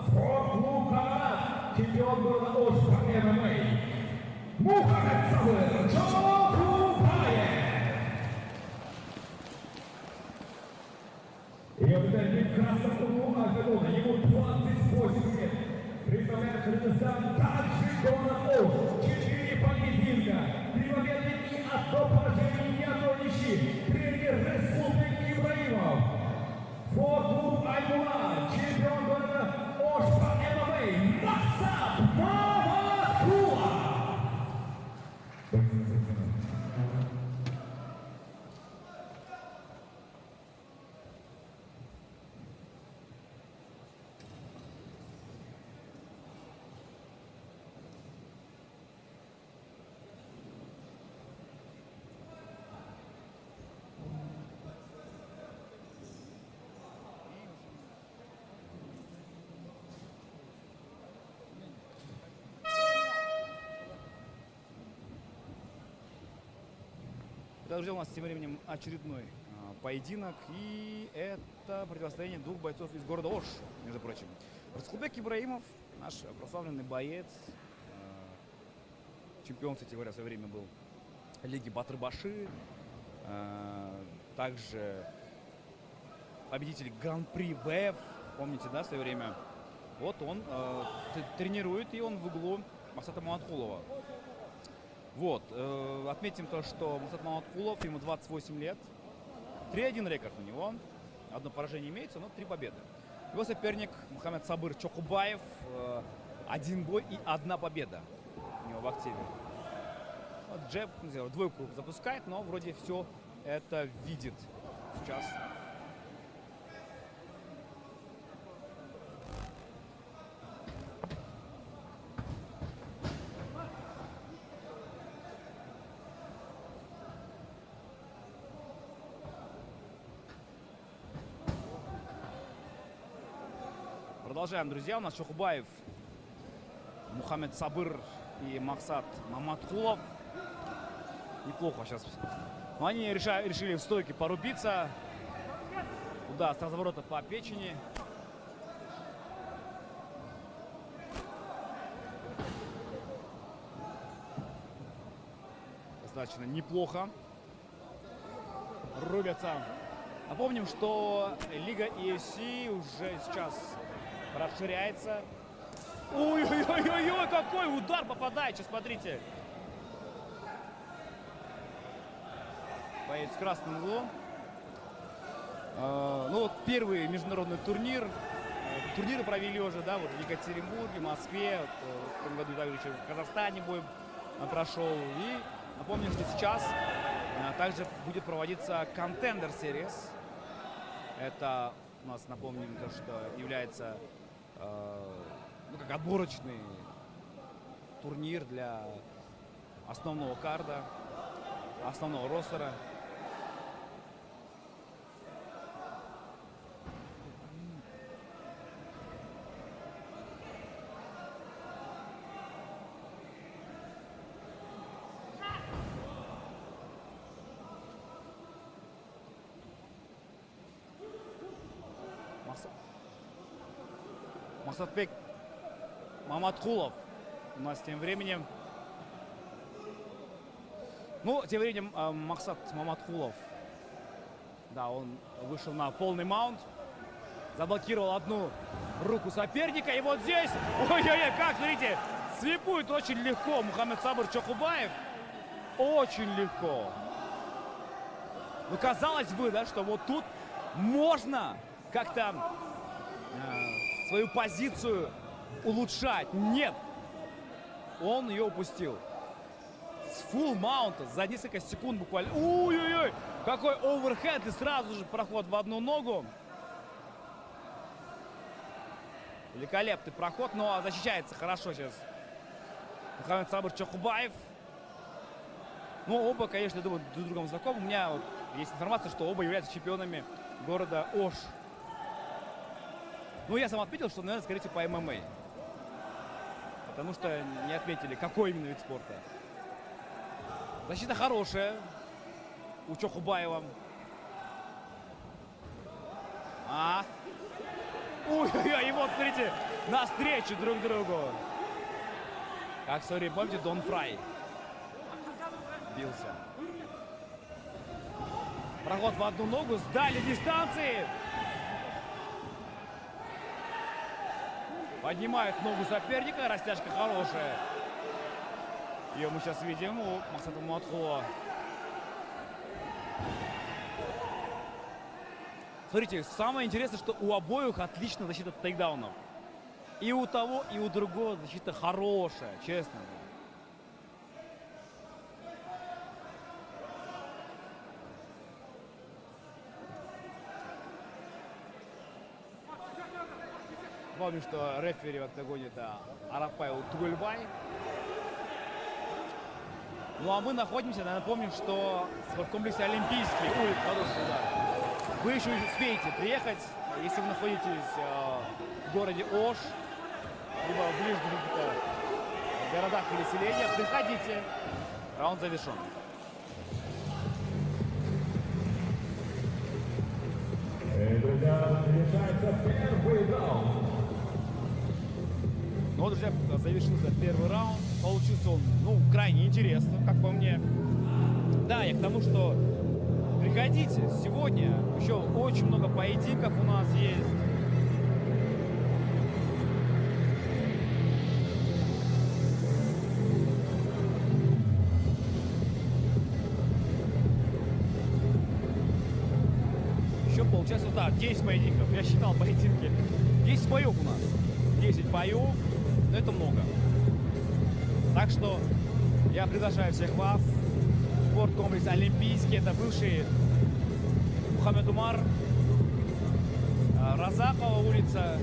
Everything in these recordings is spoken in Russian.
Спортклуб «Канат», чемпион города Ош по ММА, Мухаммед Сабыр Чокубаев. И обитатель красного угла октагона, ему 28 лет. Представляет Кыргызстан также город Ош. 4 поединка, 3 победы и 1 поражение, ни одной ничьи. Тренер Республики Ибраимов. Спортклуб «Аймура», чемпион города Ош по ММА, Максат Маматкулов. Друзья, у нас тем временем очередной поединок, и это противостояние двух бойцов из города Ош, между прочим. Раскулбек Ибраимов, наш прославленный боец, чемпион, кстати говоря, в свое время был лиги Батыр-Баши, также победитель Гран-при ВФ, помните, да, в свое время. Вот он тренирует, и он в углу Максата Маматкулова. Вот, отметим то, что Максат Маматкулов, ему 28 лет, 3-1 рекорд у него, одно поражение имеется, но 3 победы. Его соперник Мухаммед Сабыр Чокубаев, 1 бой и 1 победа у него в активе. Вот джеб, двойку запускает, но вроде все это видит сейчас. Продолжаем, друзья. У нас Чокубаев, Мухаммед Сабыр и Максат Маматкулов. Неплохо сейчас. Но они решили в стойке порубиться. Удар с разворота по печени. Достаточно неплохо рубятся. Напомним, что Лига EFC уже сейчас расширяется. Ой-ой-ой-ой, какой удар попадает, сейчас смотрите. Боец в красном углу. Ну вот первый международный турнир. Турниры провели уже, да, вот в Екатеринбурге, Москве. Вот, в этом году также еще в Казахстане бой прошел. И напомним, что сейчас также будет проводиться Contender Series. Это у нас, напомним, то, что является ну, как отборочный турнир для основного карда, основного ростера. Максатбек Маматкулов у нас тем временем. Ну, тем временем Максат Маматкулов, да, он вышел на полный маунт, заблокировал одну руку соперника, и вот здесь, ой-ой-ой, как, смотрите, свипует очень легко Мухаммед Сабыр Чокубаев, очень легко. Ну, казалось бы, да, что вот тут можно как-то свою позицию улучшать. Нет, он ее упустил. С фулл маунта за несколько секунд буквально. Ой-ой-ой, какой оверхед, и сразу же проход в одну ногу. Великолепный проход, но защищается хорошо сейчас Мухаммед Сабыр Чокубаев. Ну, оба, конечно, думаю, друг с другом знакомы. У меня вот есть информация, что оба являются чемпионами города Ош. Ну, я сам отметил, что, наверное, скорее всего, по ММА. Потому что не отметили, какой именно вид спорта. Защита хорошая у Чокубаева. Ой-ой-ой, и вот, смотрите, навстречу друг другу. Как в истории, помните, Дон Фрай бился. Проход в одну ногу с дальней дистанции. Поднимает ногу соперника, растяжка хорошая. Ее мы сейчас видим у Максата Маматхулова. Смотрите, самое интересное, что у обоих отлично защита от тейкдаунов. И у того, и у другого защита хорошая, честно. Помню, что рефери в октагоне это Арапайл Тугульбай. Ну а мы находимся, напомним, что в комплексе Олимпийский. Ой, хороший удар. Вы еще успеете приехать, если вы находитесь в городе Ош, либо в ближних городах или селениях, приходите. Раунд завершен. Друзья, завершается первый раунд. Ну вот, друзья, завершился первый раунд. Получился он, ну, крайне интересно, как по мне. Да, и к тому, что приходите, сегодня еще очень много поединков у нас есть. Еще получается, да, 10 поединков. Я считал поединки. 10 боев у нас. 10 боев, но это много. Так что я приглашаю всех вас в спорткомплекс Олимпийский. Это бывший Мухаммед Умар, Разакова улица,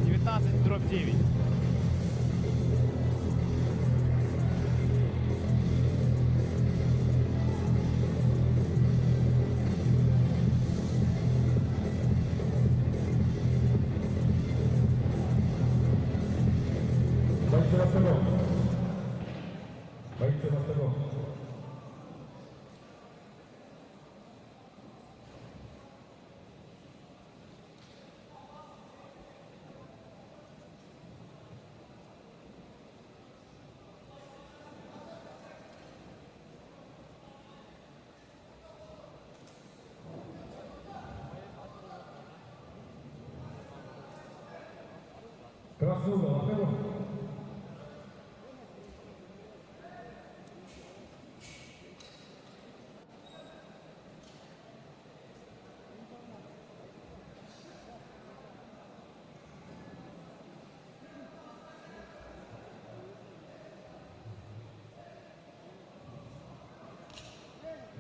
19/9. Бойцы в октагон. Бойцы в октагон. Красный угол, октагон.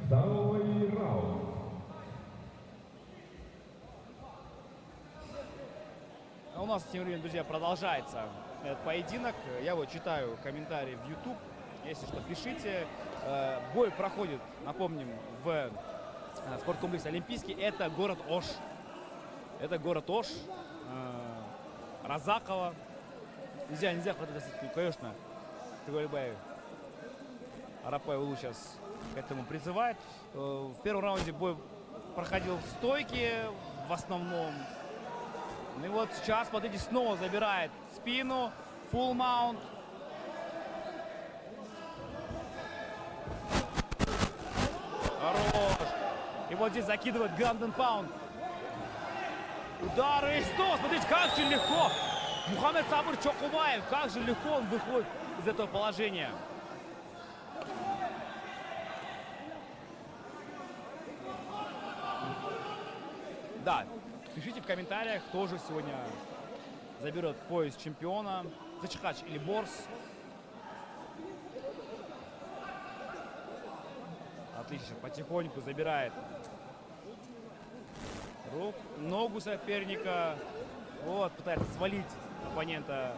Второй раунд. А у нас тем временем, друзья, продолжается этот поединок. Я вот читаю комментарии в YouTube. Если что, пишите. Бой проходит, напомним, в спорткомплексе Олимпийский. Это город Ош. Это город Ош. Разакова. Нельзя хватать, конечно. Тугульбай Арапаеву сейчас к этому призывает. В первом раунде бой проходил в стойке в основном. Ну и вот сейчас, смотрите, снова забирает спину. Full mount. Хорош. И вот здесь закидывает ground and pound. Удары. И что? Смотрите, как же легко. Мухаммед Сабыр Чокубаев. Как же легко он выходит из этого положения. Да, пишите в комментариях, кто же сегодня заберет пояс чемпиона. Зачихач или Борс. Отлично, потихоньку забирает ногу соперника. Вот, пытается свалить оппонента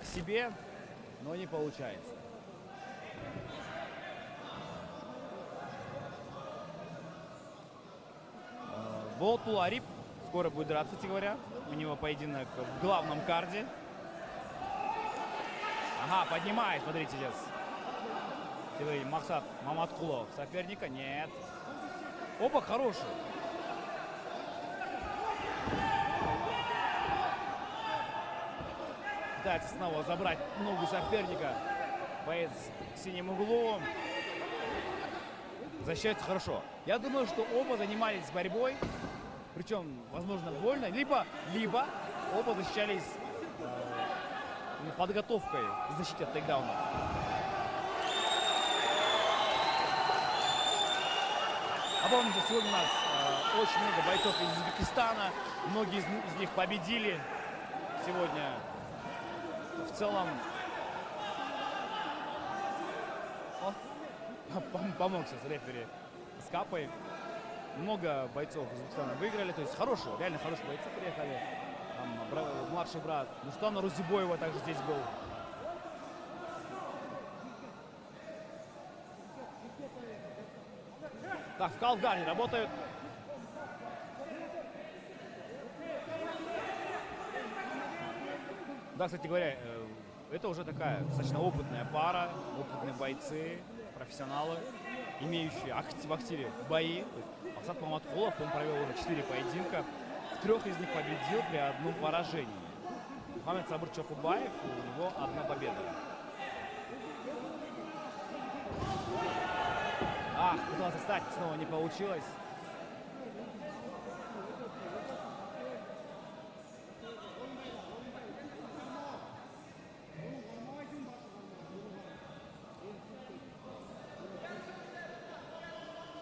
к себе, но не получается. Болтул Арип скоро будет драться, кстати говоря. У него поединок в главном карде. Ага, поднимает, смотрите здесь. Максат Маматхулов соперника. Нет. Оба хорошие. пытается снова забрать ногу соперника. Боец в синем углу. Защищается хорошо. Я думаю, что оба занимались борьбой. Причем, возможно, вольно. Либо оба защищались подготовкой к защите от тейкдауна. Напомню, что сегодня у нас очень много бойцов из Узбекистана. Многие из них победили сегодня. В целом помог сейчас рефери с Капой. Много бойцов из Узбекистана выиграли. То есть хорошие, реально хорошие бойцы приехали. Там, младший брат Нурсултана Рузибоева также здесь был. Так, в калфгарде работают. Да, кстати говоря, это уже такая достаточно опытная пара, опытные бойцы, профессионалы, имеющие в активе бои. Максат Маматхулов, он провел уже 4 поединка. В 3 из них победил при одном поражении. Мухаммед Сабыр Чокубаев, у него 1 победа. Пытался встать, снова не получилось.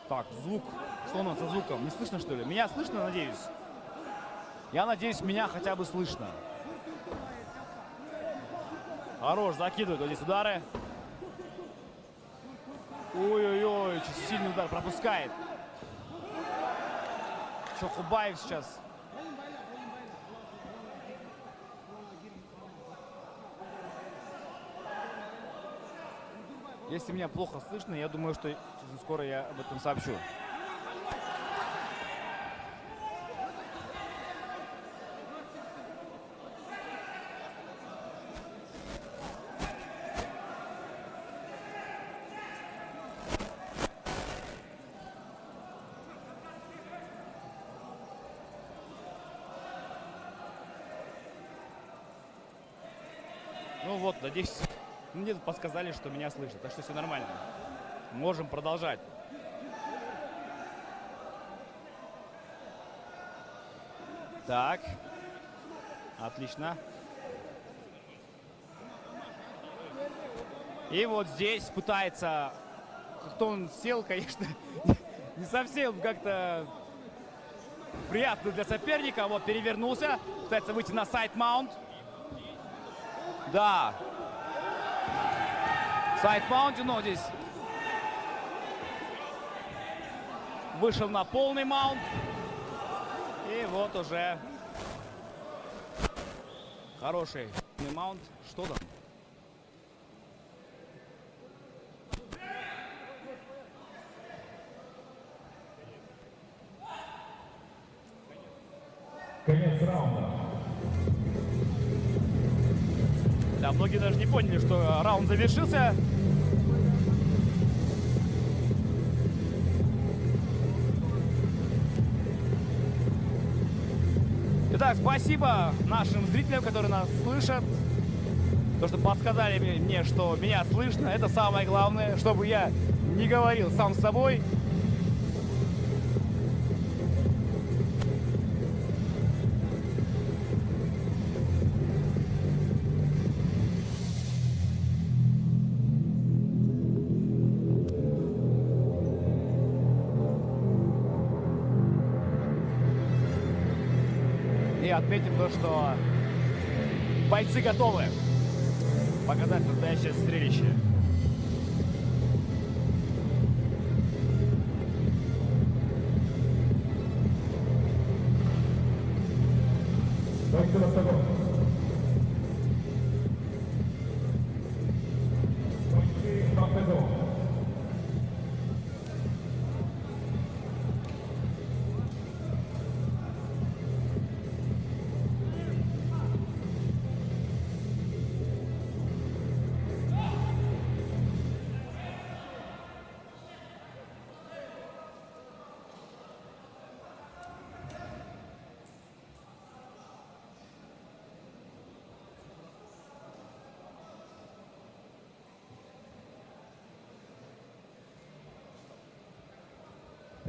Так, звук. Что у нас со звуком? Не слышно, что ли? Меня слышно, надеюсь? Я надеюсь, меня хотя бы слышно. Хорош, закидывает вот здесь удары. Ой-ой-ой, сильный удар, пропускает. Чокубаев сейчас. Если меня плохо слышно, я думаю, что скоро я об этом сообщу. Ну вот, надеюсь, мне подсказали, что меня слышат, так что все нормально. Можем продолжать. Так, отлично. И вот здесь пытается, как-то он сел, конечно, не совсем как-то приятно для соперника. Вот перевернулся, пытается выйти на сайд-маунт. Да. Сайд-маунт, но здесь вышел на полный маунт. И вот уже хороший маунт. Что там? Конец раунда. Да, многие даже не поняли, что раунд завершился. Итак, спасибо нашим зрителям, которые нас слышат. То, что подсказали мне, что меня слышно, это самое главное, чтобы я не говорил сам с собой. И отметим то, что бойцы готовы показать настоящее зрелище. Бойцы Ростова. Бойцы Ростова.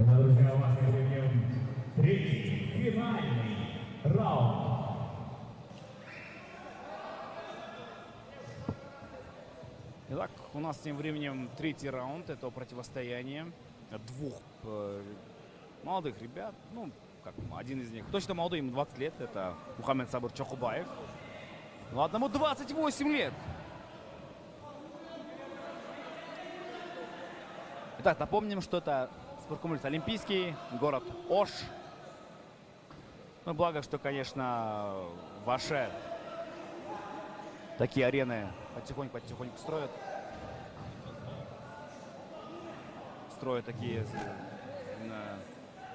Итак, друзья, у вас сегодня третий финальный раунд. Итак, у нас тем временем третий раунд этого противостояния двух молодых ребят. Ну, как один из них точно молодой, ему 20 лет. Это Мухаммед Сабыр Чохубаев. Ну, одному 28 лет. Итак, напомним, что это спорткомплекс Олимпийский, город Ош. Ну, благо, что, конечно, в Оше такие арены потихоньку строят. Строят такие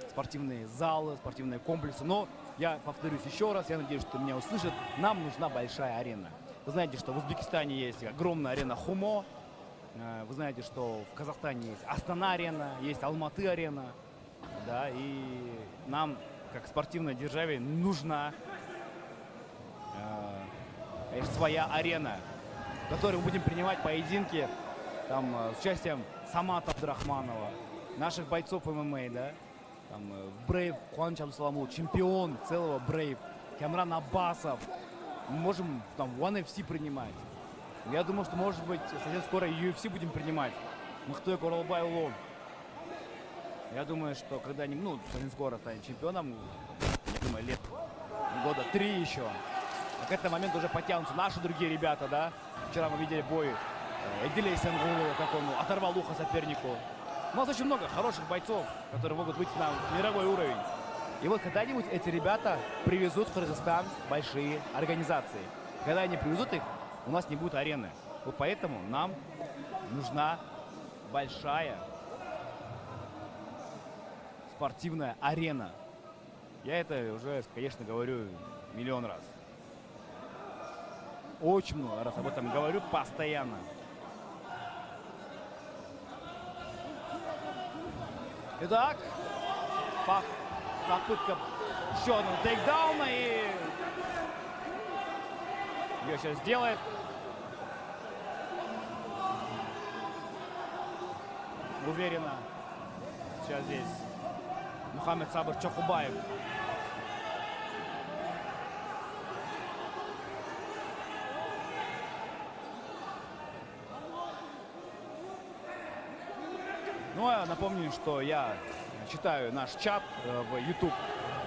спортивные залы, спортивные комплексы. Но я повторюсь еще раз, я надеюсь, что меня услышат. Нам нужна большая арена. Вы знаете, что в Узбекистане есть огромная арена Хумо. Вы знаете, что в Казахстане есть Астана-арена, есть Алматы-арена. Да, и нам, как спортивной державе, нужна своя арена, в которой мы будем принимать поединки там, с участием Самата Абдрахманова, наших бойцов ММА, да, там, Брейв, Куаныч Абдусаламов, чемпион целого Брейв, Камран Аббасов. Мы можем там в One FC принимать. Я думаю, что, может быть, совсем скоро UFC будем принимать. Мухтой Королбай Улон. Я думаю, что когда-нибудь, ну, совсем скоро станет чемпионом, я думаю, лет года 3 еще. А к этому моменту уже подтянутся наши другие ребята, да. Вчера мы видели бой Эдилей Сенгулова, как он оторвал ухо сопернику. У нас очень много хороших бойцов, которые могут выйти на мировой уровень. И вот когда-нибудь эти ребята привезут в Кыргызстан большие организации. Когда они привезут их, у нас не будет арены. Вот поэтому нам нужна большая спортивная арена. Я это уже, конечно, говорю миллион раз. Очень много раз об этом говорю постоянно. Итак, попытка еще одного тейкдауна, и ее сейчас сделает. Уверенно. Сейчас здесь Мухаммед Сабыр Чохубаев. Ну, я напомню, что я читаю наш чат в YouTube.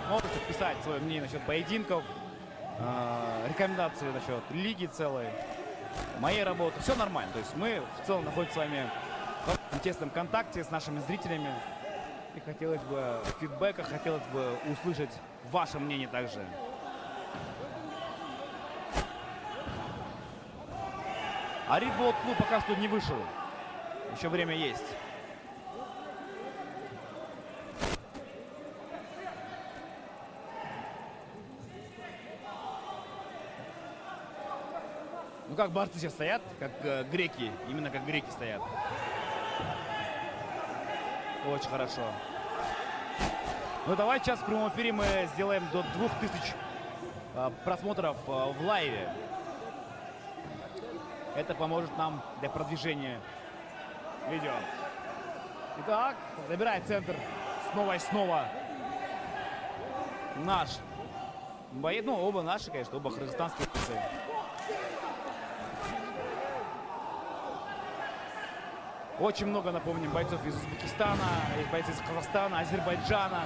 Можете писать свое мнение насчет поединков, рекомендации насчет лиги целой, моей работы. Все нормально. То есть мы в целом находимся с вами в тесном контакте с нашими зрителями. И хотелось бы фидбэка, хотелось бы услышать ваше мнение также. А Ридболт клуб пока что не вышел. Еще время есть. Ну как борцы сейчас стоят, как греки, именно как греки стоят. Очень хорошо. Ну давайте сейчас в прямом эфире мы сделаем до 2000 просмотров в лайве. Это поможет нам для продвижения видео. Итак, забирает центр снова и снова наш боец. Ну, оба наши, конечно, оба кыргызстанские бойцы. Очень много, напомним, бойцов из Узбекистана, есть бойцы из Казахстана, Азербайджана.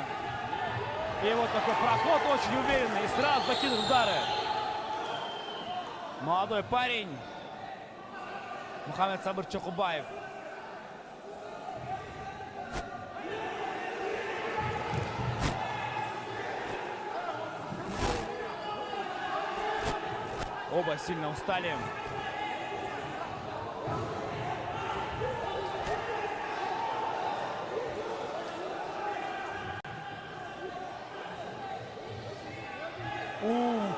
И вот такой проход очень уверенный. И сразу закидывает удары. Молодой парень. Мухаммед Сабыр Чохубаев. Оба сильно устали.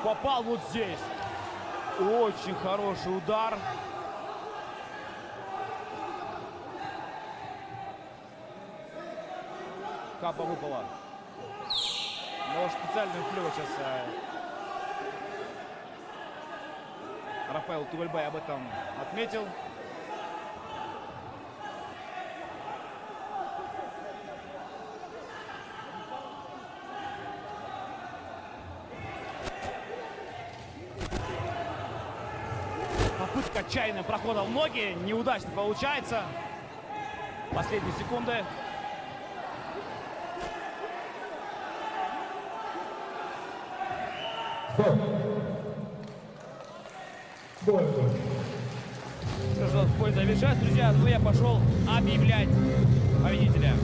Попал вот здесь. Очень хороший удар. Капа выпала. Но специальную клюву сейчас Рафаэл Тугальбай об этом отметил. попытка отчаянным проходом в ноги. Неудачно получается. Последние секунды. Стоп. Бой. Скажу, бой завершается, друзья. Ну, я пошел объявлять победителя.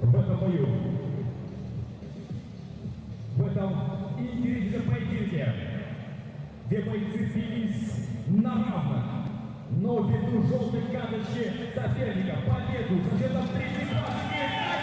В этом бою, в этом интересном поединке, где бойцы бились на равных, но ввиду желтой карточки соперника победу за счетом 32 секунд